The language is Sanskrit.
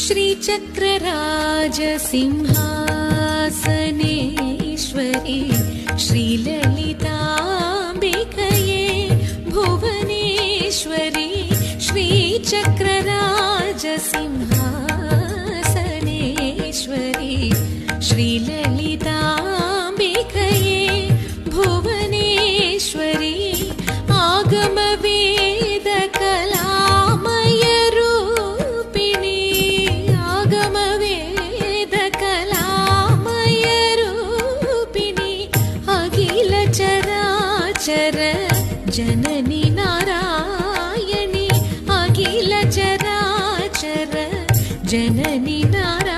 श्रीचक्रराजसिंहासनेश्वरी श्रीललिताम्बिकये भुवनेश्वरी श्रीचक्रराजसिंहासनेश्वरी श्रीललिताम्बिकये भुवनेश्वरी आगमवेदकलामयरूपिणी आगमवेदकलामयरूपिणी अखिलचराचर जननी नारायणी अखिलचराचर जननी नारायणी